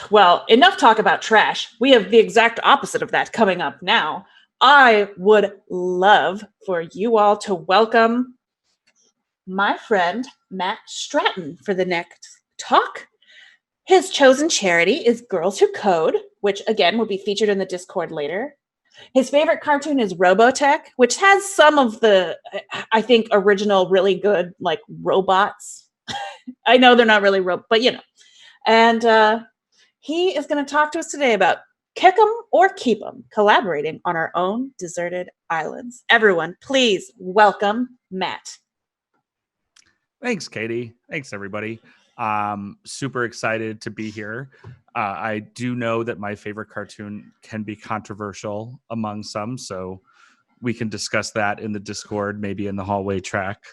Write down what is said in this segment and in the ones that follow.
Well, enough talk about trash. We have the exact opposite of that coming up now. I would love for you all to welcome my friend Matt Stratton for the next talk. His chosen charity is Girls Who Code, which again will be featured in the Discord later. His favorite cartoon is Robotech, which has some of the, I think, original really good like robots. I know they're not really but you know. And he is going to talk to us today about kick 'em or keep 'em, collaborating on our own deserted islands. Everyone, please welcome Matt. Thanks, Katie. Thanks, everybody. Super excited to be here. I do know that my favorite cartoon can be controversial among some, so we can discuss that in the Discord, maybe in the hallway track.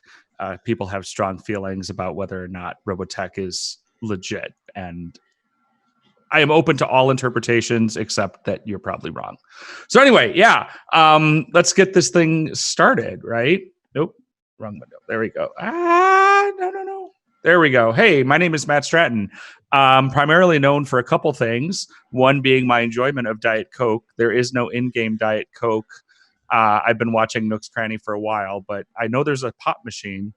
People have strong feelings about whether or not Robotech is legit, and I am open to all interpretations, except that you're probably wrong. So anyway, yeah, let's get this thing started, right? Nope, wrong window. There we go. No. There we go. Hey, my name is Matt Stratton. Primarily known for a couple things. One being my enjoyment of Diet Coke. There is no in-game Diet Coke. I've been watching Nook's Cranny for a while, but I know there's a pop machine,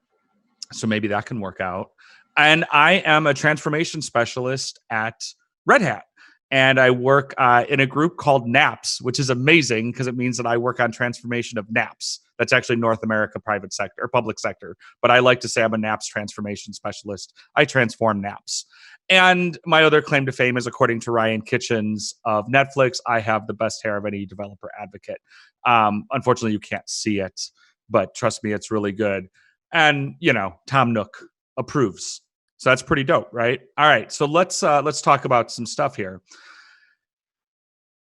so maybe that can work out. And I am a transformation specialist at Red Hat. And I work in a group called NAPS, which is amazing because it means that I work on transformation of NAPS. That's actually North America private sector or public sector. But I like to say I'm a NAPS transformation specialist. I transform NAPS. And my other claim to fame is, according to Ryan Kitchens of Netflix, I have the best hair of any developer advocate. Unfortunately, you can't see it, but trust me, it's really good. And, you know, Tom Nook approves. So that's pretty dope, right? All right, so let's talk about some stuff here.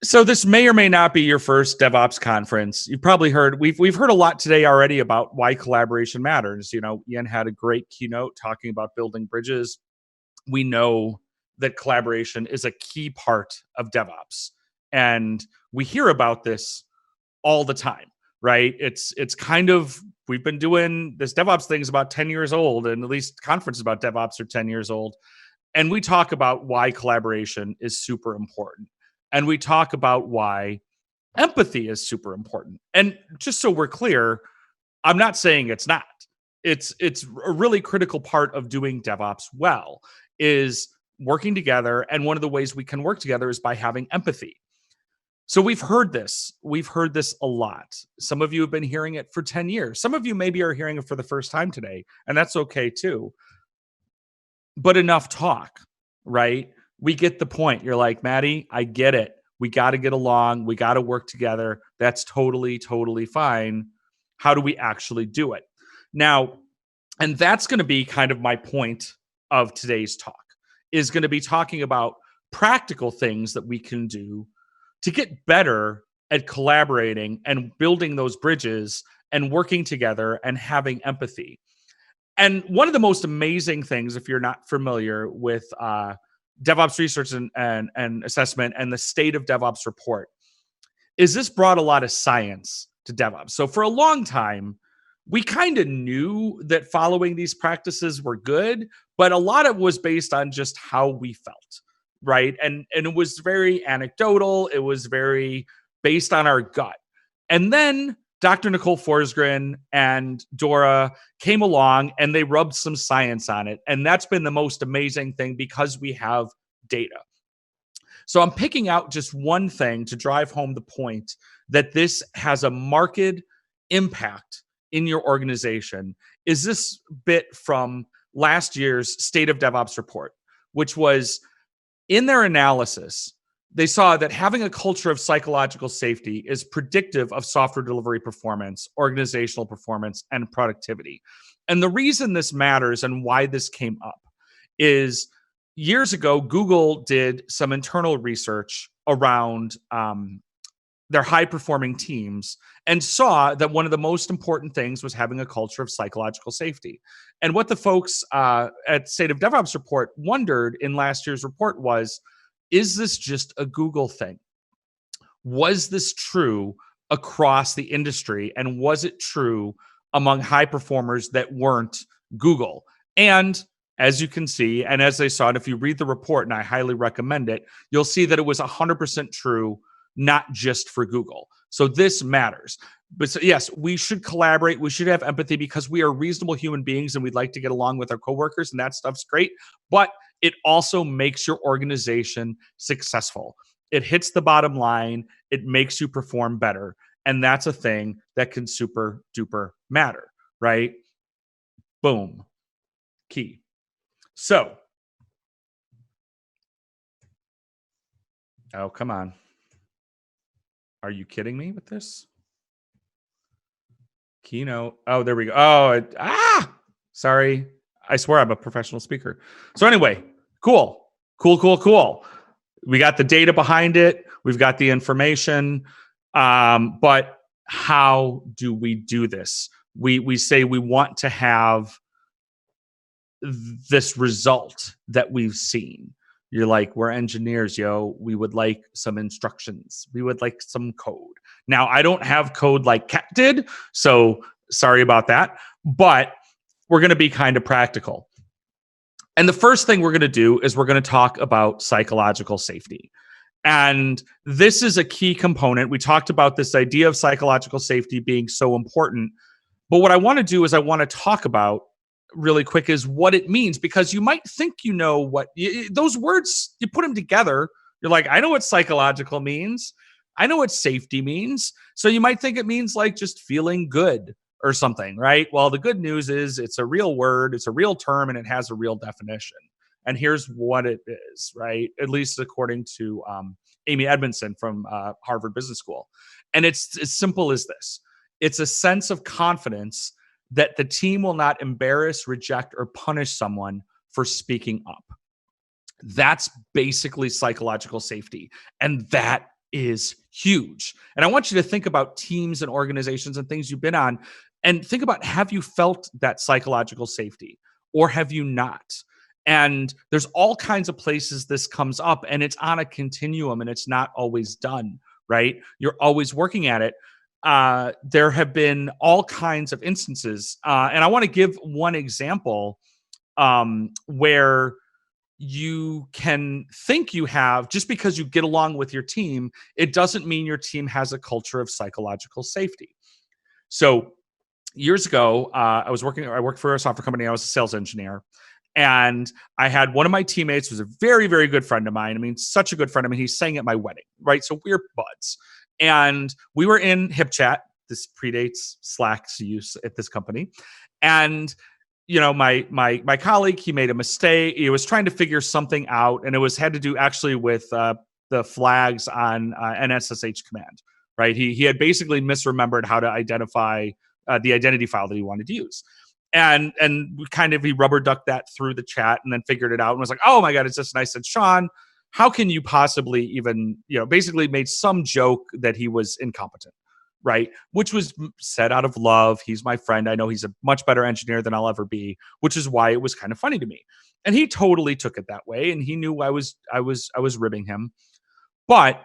So this may or may not be your first DevOps conference. You've probably heard, we've heard a lot today already about why collaboration matters. You know, Ian had a great keynote talking about building bridges. We know that collaboration is a key part of DevOps. And we hear about this all the time, right? It's kind of, we've been doing this DevOps thing is about 10 years old, and at least conferences about DevOps are 10 years old. And we talk about why collaboration is super important. And we talk about why empathy is super important. And just so we're clear, I'm not saying it's not. It's a really critical part of doing DevOps well, is working together. And one of the ways we can work together is by having empathy. So we've heard this. We've heard this a lot. Some of you have been hearing it for 10 years. Some of you maybe are hearing it for the first time today, and that's okay too. But enough talk, right? We get the point. You're like, Maddie, I get it. We got to get along. We got to work together. That's totally, totally fine. How do we actually do it? Now, and that's going to be kind of my point of today's talk, is going to be talking about practical things that we can do to get better at collaborating and building those bridges and working together and having empathy. And one of the most amazing things, if you're not familiar with DevOps research and assessment and the state of DevOps report, is this brought a lot of science to DevOps. So for a long time, we kind of knew that following these practices were good, but a lot of it was based on just how we felt. Right. And it was very anecdotal. It was very based on our gut. And then Dr. Nicole Forsgren and Dora came along and they rubbed some science on it. And that's been the most amazing thing because we have data. So I'm picking out just one thing to drive home the point that this has a marked impact in your organization. Is this bit from last year's State of DevOps report, which was, in their analysis, they saw that having a culture of psychological safety is predictive of software delivery performance, organizational performance, and productivity. And the reason this matters and why this came up is years ago, Google did some internal research around their high-performing teams and saw that one of the most important things was having a culture of psychological safety. And what the folks at State of DevOps report wondered in last year's report was, is this just a Google thing? Was this true across the industry? And was it true among high performers that weren't Google? And as you can see, and as they saw it, if you read the report, and I highly recommend it, you'll see that it was 100% true, not just for Google. So this matters. But so, yes, we should collaborate. We should have empathy because we are reasonable human beings and we'd like to get along with our coworkers, and that stuff's great. But it also makes your organization successful. It hits the bottom line. It makes you perform better. And that's a thing that can super duper matter, right? Boom. Key. So, oh, come on. Are you kidding me with this? Keynote. Oh, there we go. Oh, sorry. I swear I'm a professional speaker. So anyway, cool. We got the data behind it. We've got the information. But how do we do this? We say we want to have this result that we've seen. You're like, we're engineers, yo. We would like some instructions. We would like some code. Now, I don't have code like Kat did, so sorry about that. But we're going to be kind of practical. And the first thing we're going to do is we're going to talk about psychological safety. And this is a key component. We talked about this idea of psychological safety being so important. But what I want to do is I want to talk about really quick is what it means, because you might think you know what those words, you put them together, you're like, I know what psychological means. I know what safety means. So you might think it means like just feeling good or something, right? Well, the good news is it's a real word, it's a real term, and it has a real definition. And here's what it is, right? At least according to Amy Edmondson from Harvard Business School. And it's as simple as this. It's a sense of confidence that the team will not embarrass, reject, or punish someone for speaking up. That's basically psychological safety. And that is huge. And I want you to think about teams and organizations and things you've been on, and think about, have you felt that psychological safety or have you not? And there's all kinds of places this comes up, and it's on a continuum, and it's not always done, right? You're always working at it. There have been all kinds of instances. And I want to give one example where you can think you have, just because you get along with your team, it doesn't mean your team has a culture of psychological safety. So years ago, I worked for a software company. I was a sales engineer. And I had one of my teammates who was a very, very good friend of mine. I mean, such a good friend. I mean, he sang at my wedding, right? So we're buds. And we were in HipChat. This predates Slack's use at this company. And, you know, my colleague, he made a mistake. He was trying to figure something out. And it had to do actually with the flags on NSSH command, right? He had basically misremembered how to identify the identity file that he wanted to use. And he rubber ducked that through the chat and then figured it out and was like, oh my God, it's this. And I said, Sean, how can you possibly even, basically made some joke that he was incompetent, right? Which was said out of love. He's my friend. I know he's a much better engineer than I'll ever be, which is why it was kind of funny to me. And he totally took it that way. And he knew I was ribbing him. But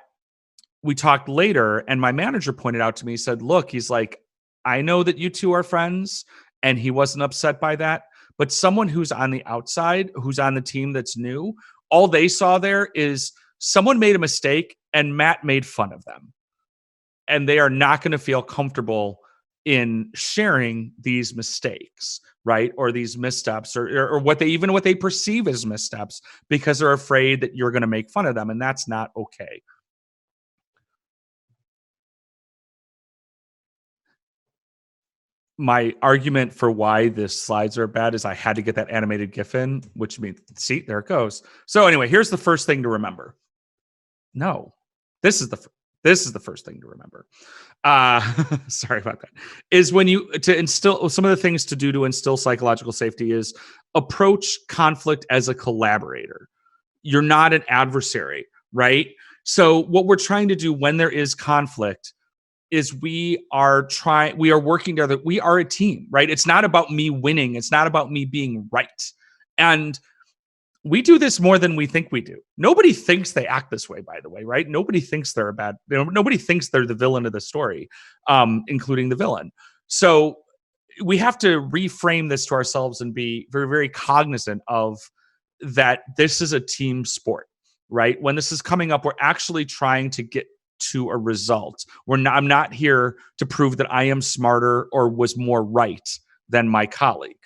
we talked later, and my manager pointed out to me, he said, look, he's like, I know that you two are friends. And he wasn't upset by that. But someone who's on the outside, who's on the team that's new, all they saw there is someone made a mistake and Matt made fun of them. And they are not going to feel comfortable in sharing these mistakes, right? Or these missteps, or what they perceive as missteps, because they're afraid that you're going to make fun of them. And that's not okay. My argument for why the slides are bad is I had to get that animated GIF in, which means, see, there it goes. So anyway, here's the first thing to remember. No, this is the first thing to remember. Sorry about that. Is when to instill some of the things to do to instill psychological safety is approach conflict as a collaborator. You're not an adversary, right? So what we're trying to do when there is conflict is we are working together. We are a team, right? It's not about me winning. It's not about me being right. And we do this more than we think we do. Nobody thinks they act this way, by the way, right? Nobody thinks they're nobody thinks they're the villain of the story, including the villain. So we have to reframe this to ourselves and be very, very cognizant of that this is a team sport, right? When this is coming up, we're actually trying to get to a result. I'm not here to prove that I am smarter or was more right than my colleague.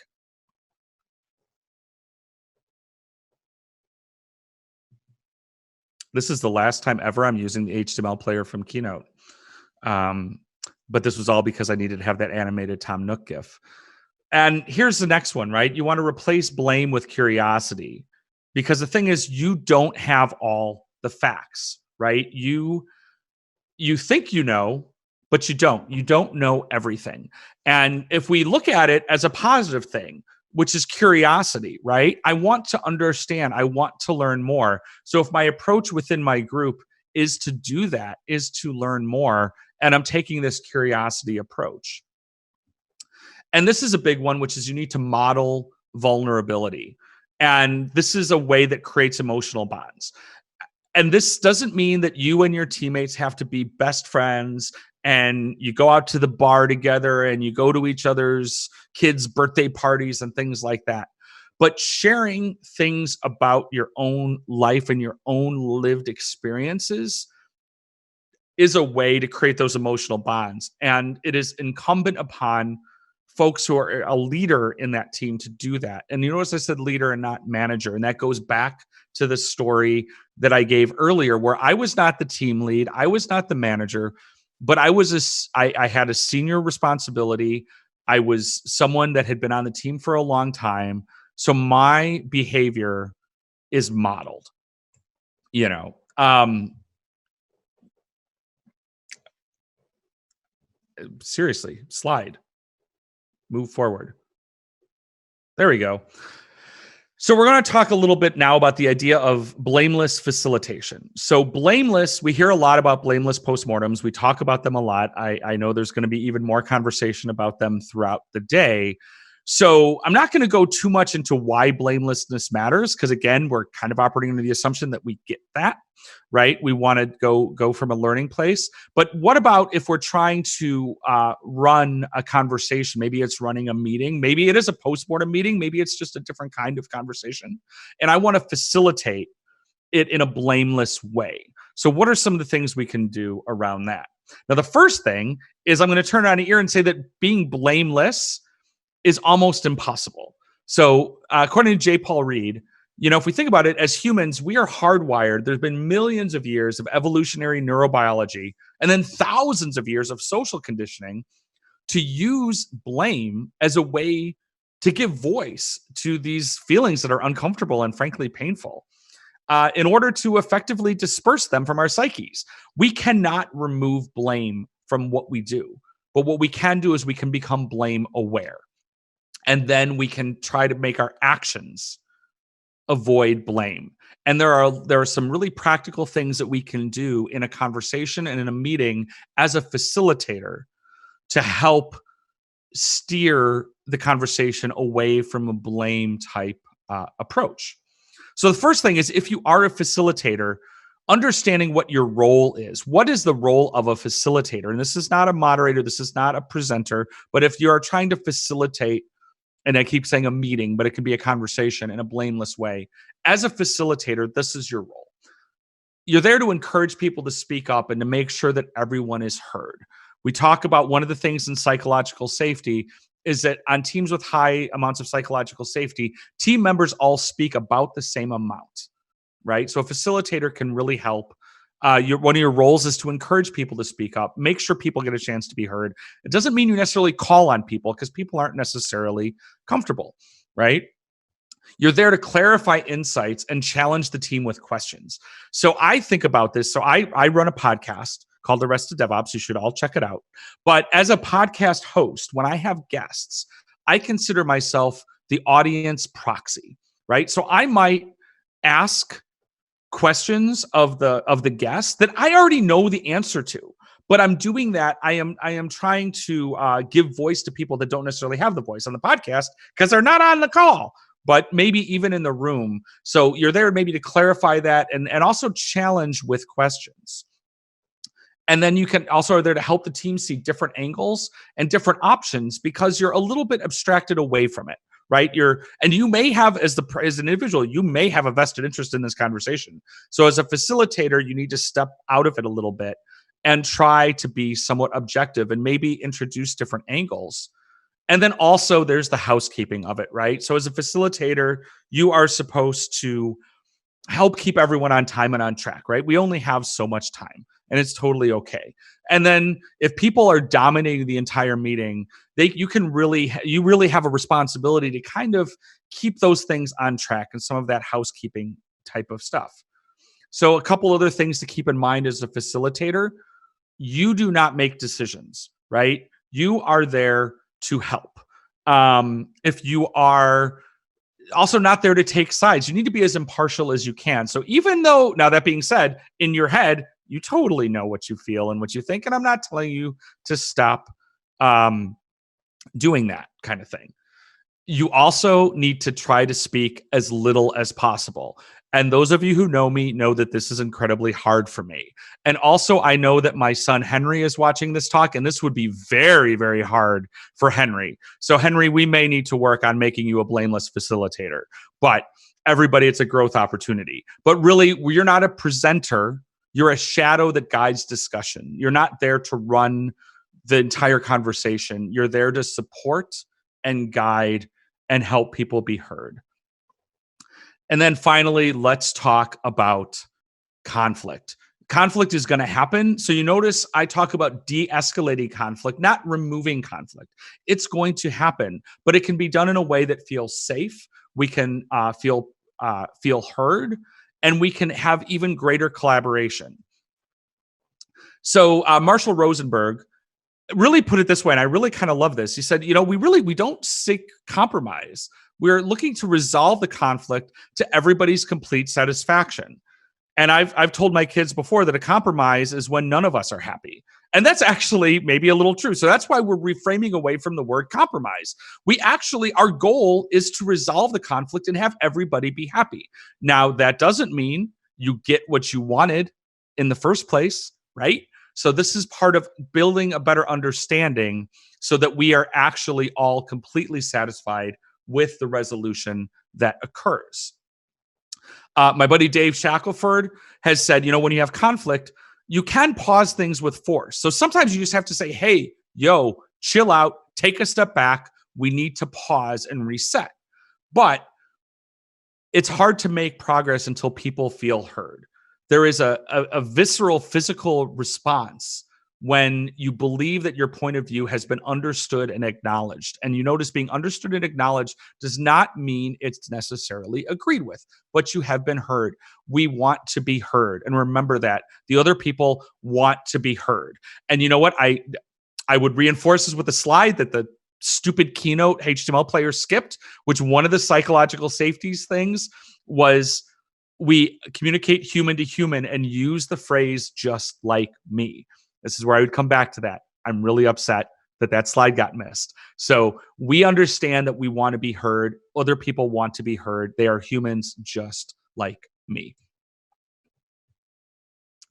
This is the last time ever I'm using the HTML player from Keynote. But this was all because I needed to have that animated Tom Nook GIF. And here's the next one, right? You want to replace blame with curiosity, because the thing is, you don't have all the facts, right? You think you know, but you don't. You don't know everything. And if we look at it as a positive thing, which is curiosity, right? I want to understand. I want to learn more. So if my approach within my group is to do that, is to learn more, and I'm taking this curiosity approach. And this is a big one, which is you need to model vulnerability. And this is a way that creates emotional bonds. And this doesn't mean that you and your teammates have to be best friends and you go out to the bar together and you go to each other's kids' birthday parties and things like that. But sharing things about your own life and your own lived experiences is a way to create those emotional bonds. And it is incumbent upon folks who are a leader in that team to do that. And you notice I said leader and not manager. And that goes back to the story that I gave earlier, where I was not the team lead. I was not the manager, but I had a senior responsibility. I was someone that had been on the team for a long time. So my behavior is modeled, seriously, slide. Move forward. There we go. So we're going to talk a little bit now about the idea of blameless facilitation. So blameless, we hear a lot about blameless postmortems. We talk about them a lot. I know there's going to be even more conversation about them throughout the day. So I'm not going to go too much into why blamelessness matters, because again, we're kind of operating under the assumption that we get that, right? We want to go from a learning place. But what about if we're trying to run a conversation? Maybe it's running a meeting. Maybe it is a postmortem meeting. Maybe it's just a different kind of conversation. And I want to facilitate it in a blameless way. So what are some of the things we can do around that? Now, the first thing is I'm going to turn on an ear and say that being blameless is almost impossible. So according to J. Paul Reed, if we think about it, as humans, we are hardwired. There's been millions of years of evolutionary neurobiology and then thousands of years of social conditioning to use blame as a way to give voice to these feelings that are uncomfortable and frankly painful, in order to effectively disperse them from our psyches. We cannot remove blame from what we do, but what we can do is we can become blame aware. And then we can try to make our actions avoid blame. And there are some really practical things that we can do in a conversation and in a meeting as a facilitator to help steer the conversation away from a blame type approach. So the first thing is, if you are a facilitator, understanding what your role is. What is the role of a facilitator? And this is not a moderator, this is not a presenter, but if you are trying to facilitate, and I keep saying a meeting, but it can be a conversation in a blameless way. As a facilitator, this is your role. You're there to encourage people to speak up and to make sure that everyone is heard. We talk about one of the things in psychological safety is that on teams with high amounts of psychological safety, team members all speak about the same amount, right? So a facilitator can really help. One of your roles is to encourage people to speak up, make sure people get a chance to be heard. It doesn't mean you necessarily call on people, because people aren't necessarily comfortable, right? You're there to clarify insights and challenge the team with questions. So I think about this. So I run a podcast called The Rest of DevOps. You should all check it out. But as a podcast host, when I have guests, I consider myself the audience proxy, right? So I might ask questions of the guests that I already know the answer to, but I'm doing that. I am trying to give voice to people that don't necessarily have the voice on the podcast because they're not on the call, but maybe even in the room. So you're there maybe to clarify that and also challenge with questions. And then you can also are there to help the team see different angles and different options because you're a little bit abstracted away from it, right? You may have as an individual, you may have a vested interest in this conversation. So as a facilitator, you need to step out of it a little bit and try to be somewhat objective and maybe introduce different angles. And then also there's the housekeeping of it, right? So as a facilitator, you are supposed to help keep everyone on time and on track, right? We only have so much time and it's totally okay. And then if people are dominating the entire meeting, you really have a responsibility to kind of keep those things on track and some of that housekeeping type of stuff. So a couple other things to keep in mind as a facilitator, you do not make decisions, right? You are there to help. If you are also not there to take sides, you need to be as impartial as you can. So even though, now that being said, in your head, you totally know what you feel and what you think, and I'm not telling you to stop doing that kind of thing. You also need to try to speak as little as possible. And those of you who know me know that this is incredibly hard for me. And also, I know that my son Henry is watching this talk, and this would be very, very hard for Henry. So, Henry, we may need to work on making you a blameless facilitator. But everybody, it's a growth opportunity. But really, you're not a presenter. You're a shadow that guides discussion. You're not there to run the entire conversation. You're there to support and guide and help people be heard. And then finally, let's talk about conflict. Conflict is going to happen. So you notice I talk about de-escalating conflict, not removing conflict. It's going to happen, but it can be done in a way that feels safe. We can feel heard, and we can have even greater collaboration. So Marshall Rosenberg really put it this way, and I really kind of love this. He said, we don't seek compromise. We're looking to resolve the conflict to everybody's complete satisfaction. And I've told my kids before that a compromise is when none of us are happy. And that's actually maybe a little true. So that's why we're reframing away from the word compromise. Our goal is to resolve the conflict and have everybody be happy. Now, that doesn't mean you get what you wanted in the first place, right? So this is part of building a better understanding so that we are actually all completely satisfied with the resolution that occurs. My buddy Dave Shackelford has said, when you have conflict, you can pause things with force. So sometimes you just have to say, hey, chill out, take a step back. We need to pause and reset. But it's hard to make progress until people feel heard. There is a visceral physical response when you believe that your point of view has been understood and acknowledged. And you notice being understood and acknowledged does not mean it's necessarily agreed with, but you have been heard. We want to be heard. And remember that the other people want to be heard. And you know what? I would reinforce this with a slide that the stupid Keynote HTML player skipped, which one of the psychological safeties things was we communicate human to human and use the phrase just like me. This is where I would come back to that. I'm really upset that slide got missed. So we understand that we want to be heard. Other people want to be heard. They are humans just like me.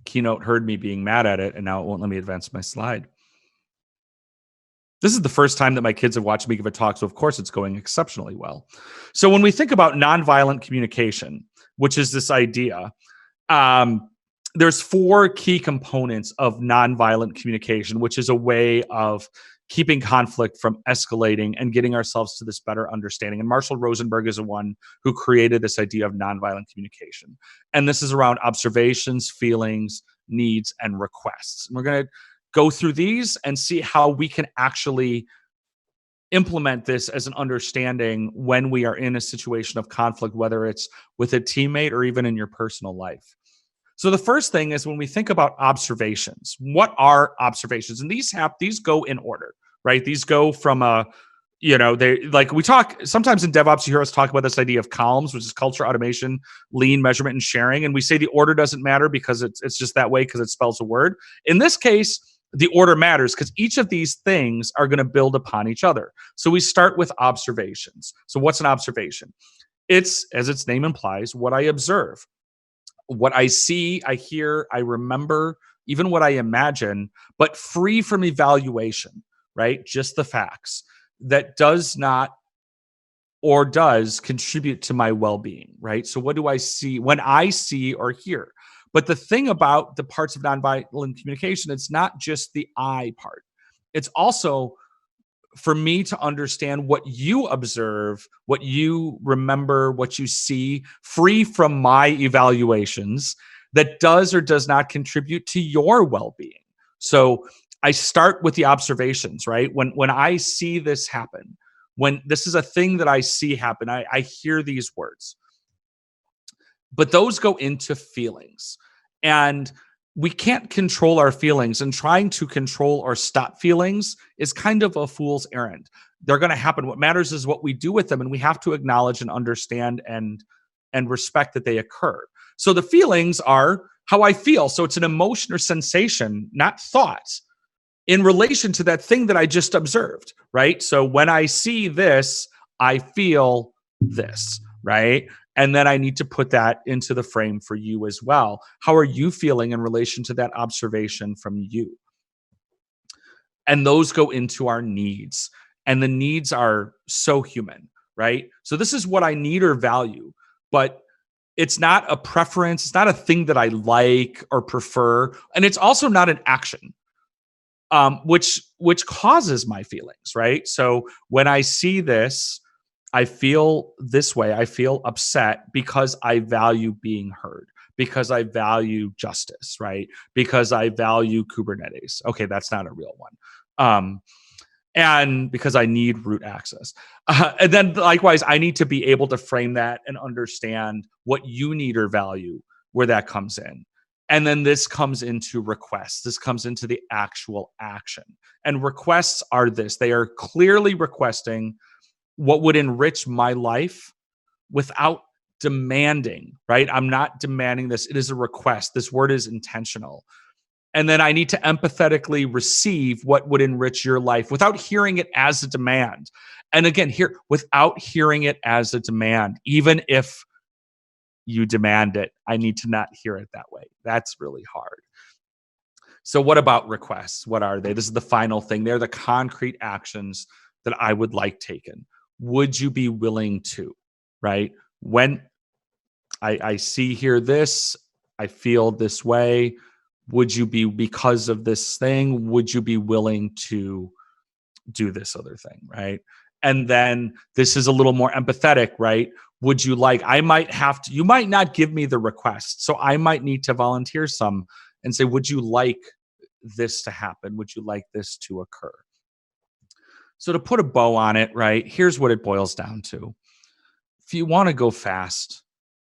Keynote heard me being mad at it, and now it won't let me advance my slide. This is the first time that my kids have watched me give a talk, so of course it's going exceptionally well. So when we think about nonviolent communication, which is this idea, there's 4 key components of nonviolent communication, which is a way of keeping conflict from escalating and getting ourselves to this better understanding. And Marshall Rosenberg is the one who created this idea of nonviolent communication. And this is around observations, feelings, needs, and requests. And we're going to go through these and see how we can actually implement this as an understanding when we are in a situation of conflict, whether it's with a teammate or even in your personal life. So the first thing is when we think about observations, what are observations? And these go in order, right? These go from we talk sometimes in DevOps, you hear us talk about this idea of columns, which is culture, automation, lean, measurement, and sharing. And we say the order doesn't matter because it's just that way because it spells a word. In this case, the order matters because each of these things are going to build upon each other. So we start with observations. So what's an observation? It's, as its name implies, what I observe. What I see, I hear, I remember, even what I imagine, but free from evaluation, right? Just the facts that does not or does contribute to my well-being, right? So what do I see when I see or hear? But the thing about the parts of nonviolent communication, it's not just the I part. It's also for me to understand what you observe, what you remember, what you see, free from my evaluations, that does or does not contribute to your well-being. So I start with the observations, right? When I see this happen, when this is a thing that I see happen, I hear these words, but those go into feelings. And we can't control our feelings, and trying to control or stop feelings is kind of a fool's errand. They're going to happen. What matters is what we do with them, and we have to acknowledge and understand and respect that they occur. So the feelings are how I feel. So it's an emotion or sensation, not thought, in relation to that thing that I just observed, right? So when I see this, I feel this, right? And then I need to put that into the frame for you as well. How are you feeling in relation to that observation from you? And those go into our needs. And the needs are so human, right? So this is what I need or value, but it's not a preference. It's not a thing that I like or prefer. And it's also not an action, which causes my feelings, right? So when I see this, I feel this way. I feel upset because I value being heard, because I value justice, right? Because I value Kubernetes. Okay, that's not a real one. And because I need root access. And then likewise, I need to be able to frame that and understand what you need or value, where that comes in. And then this comes into requests. This comes into the actual action. And requests are this. They are clearly requesting what would enrich my life without demanding, right? I'm not demanding this. It is a request. This word is intentional. And then I need to empathetically receive what would enrich your life without hearing it as a demand. And again, here, without hearing it as a demand, even if you demand it, I need to not hear it that way. That's really hard. So what about requests? What are they? This is the final thing. They're the concrete actions that I would like taken. Would you be willing to, right? When I see here this, I feel this way. Would you be, because of this thing, would you be willing to do this other thing, right? And then this is a little more empathetic, right? Would you like, I might have to, you might not give me the request. So I might need to volunteer some and say, would you like this to happen? Would you like this to occur? So to put a bow on it, right, here's what it boils down to. If you want to go fast,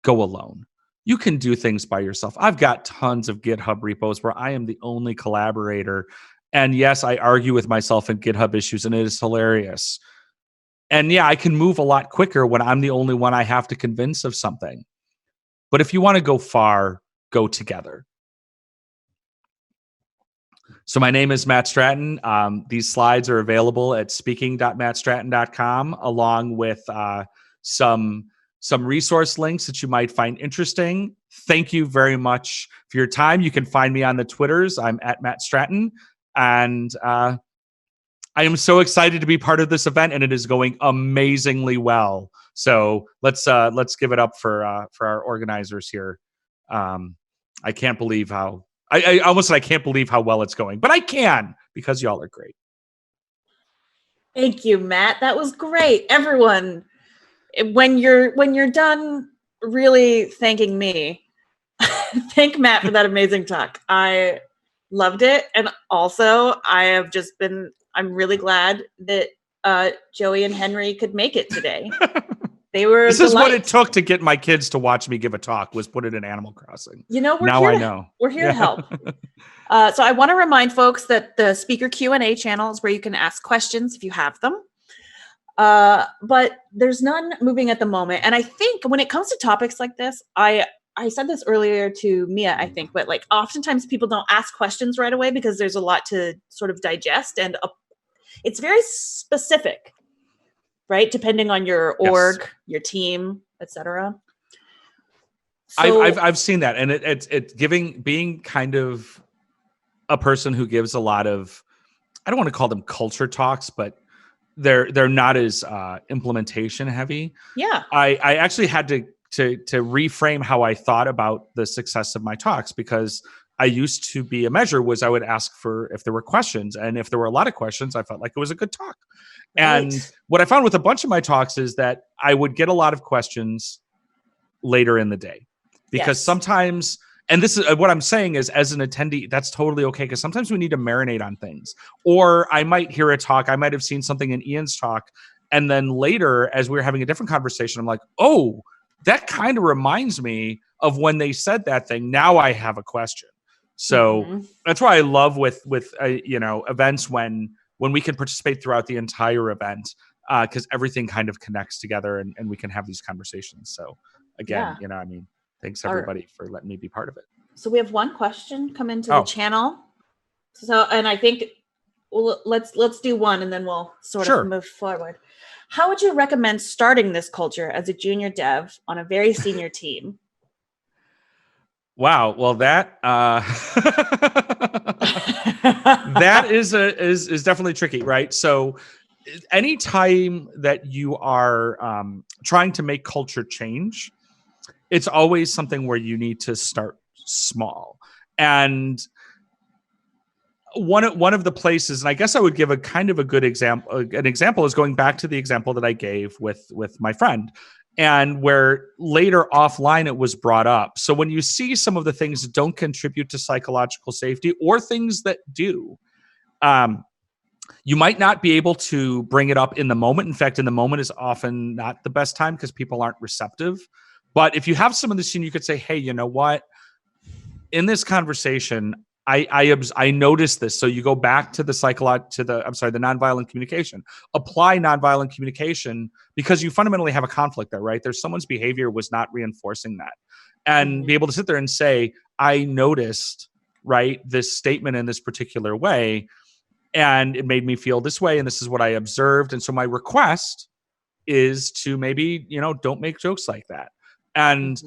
go alone. You can do things by yourself. I've got tons of GitHub repos where I am the only collaborator. And yes, I argue with myself in GitHub issues, and it is hilarious. And yeah, I can move a lot quicker when I'm the only one I have to convince of something. But if you want to go far, go together. So my name is Matt Stratton. These slides are available at speaking.mattstratton.com, along with some resource links that you might find interesting. Thank you very much for your time. You can find me on the Twitters. I'm at Matt Stratton. And I am so excited to be part of this event, and it is going amazingly well. So let's give it up for our organizers here. I can't believe how I almost said I can't believe how well it's going, but I can, because y'all are great. Thank you, Matt. That was great. Everyone, when you're done really thanking me, thank Matt for that amazing talk. I loved it. And also I'm really glad that Joey and Henry could make it today. They were This is what it took to get my kids to watch me give a talk, was put it in Animal Crossing. You know, we're here to help. So I want to remind folks that the speaker Q&A channel is where you can ask questions if you have them. But there's none moving at the moment. And I think when it comes to topics like this, I said this earlier to Mia, I think, but like oftentimes people don't ask questions right away because there's a lot to sort of digest, and it's very specific, right? Depending on your org, your team, etc. So, I've seen that, and it's being kind of a person who gives a lot of, I don't want to call them culture talks, but they're not as implementation heavy. Yeah. I actually had to reframe how I thought about the success of my talks, because I used to be, a measure was I would ask for if there were questions, and if there were a lot of questions, I felt like it was a good talk. Right. And what I found with a bunch of my talks is that I would get a lot of questions later in the day, because Yes. sometimes, and this is what I'm saying is, as an attendee, that's totally okay, because sometimes we need to marinate on things. Or I might hear a talk, I might have seen something in Ian's talk, and then later, as we were having a different conversation, I'm like, oh, that kind of reminds me of when they said that thing. Now I have a question. So that's why I love with events when we can participate throughout the entire event, because everything kind of connects together, and we can have these conversations. So again, thanks everybody for letting me be part of it. So we have one question come into the channel. So, and I think let's do one, and then we'll sort of move forward. How would you recommend starting this culture as a junior dev on a very senior team? Wow. Well, that that is definitely tricky, right? So anytime that you are trying to make culture change, it's always something where you need to start small. And one of the places, and I guess I would give a kind of a good example. An example is going back to the example that I gave with my friend, and where later offline it was brought up. So when you see some of the things that don't contribute to psychological safety, or things that do, you might not be able to bring it up in the moment. In fact, in the moment is often not the best time, because people aren't receptive. But if you have some of the scene, you could say, hey, you know what? In this conversation, I noticed this. So you go back to the nonviolent communication. Apply nonviolent communication, because you fundamentally have a conflict there, right? There's someone's behavior was not reinforcing that. And be able to sit there and say, I noticed, right, this statement in this particular way, and it made me feel this way, and this is what I observed. And so my request is to maybe, don't make jokes like that. And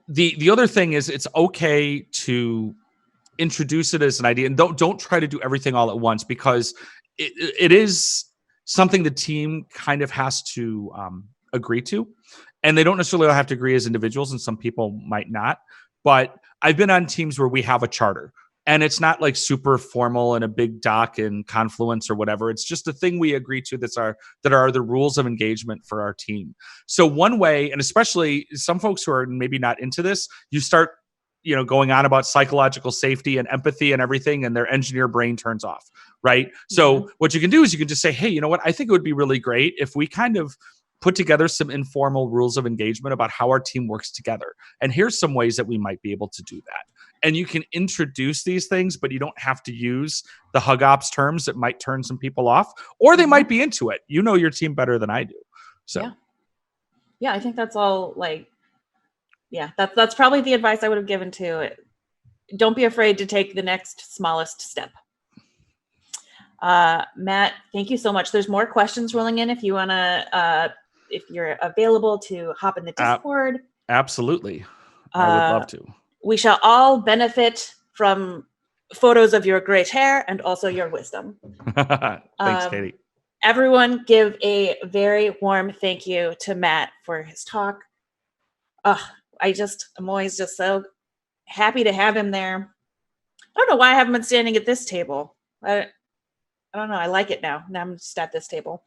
the other thing is, it's okay to introduce it as an idea, and don't try to do everything all at once, because it is something the team kind of has to agree to, and they don't necessarily have to agree as individuals, and some people might not. But I've been on teams where we have a charter, and it's not like super formal and a big doc in Confluence or whatever. It's just a thing we agree to that are the rules of engagement for our team. So one way, and especially some folks who are maybe not into this, you start going on about psychological safety and empathy and everything, and their engineer brain turns off, right? So what you can do is you can just say, hey, you know what? I think it would be really great if we kind of put together some informal rules of engagement about how our team works together. And here's some ways that we might be able to do that. And you can introduce these things, but you don't have to use the hug ops terms that might turn some people off, or they might be into it. You know your team better than I do. So yeah, I think that's all. That's probably the advice I would have given to it. Don't be afraid to take the next smallest step. Matt, thank you so much. There's more questions rolling in. If you want to, if you're available to hop in the Discord. Absolutely. I would love to. We shall all benefit from photos of your great hair and also your wisdom. Thanks, Katie. Everyone give a very warm thank you to Matt for his talk. I'm always just so happy to have him there. I don't know why I haven't been standing at this table. I don't know. I like it now. Now I'm just at this table.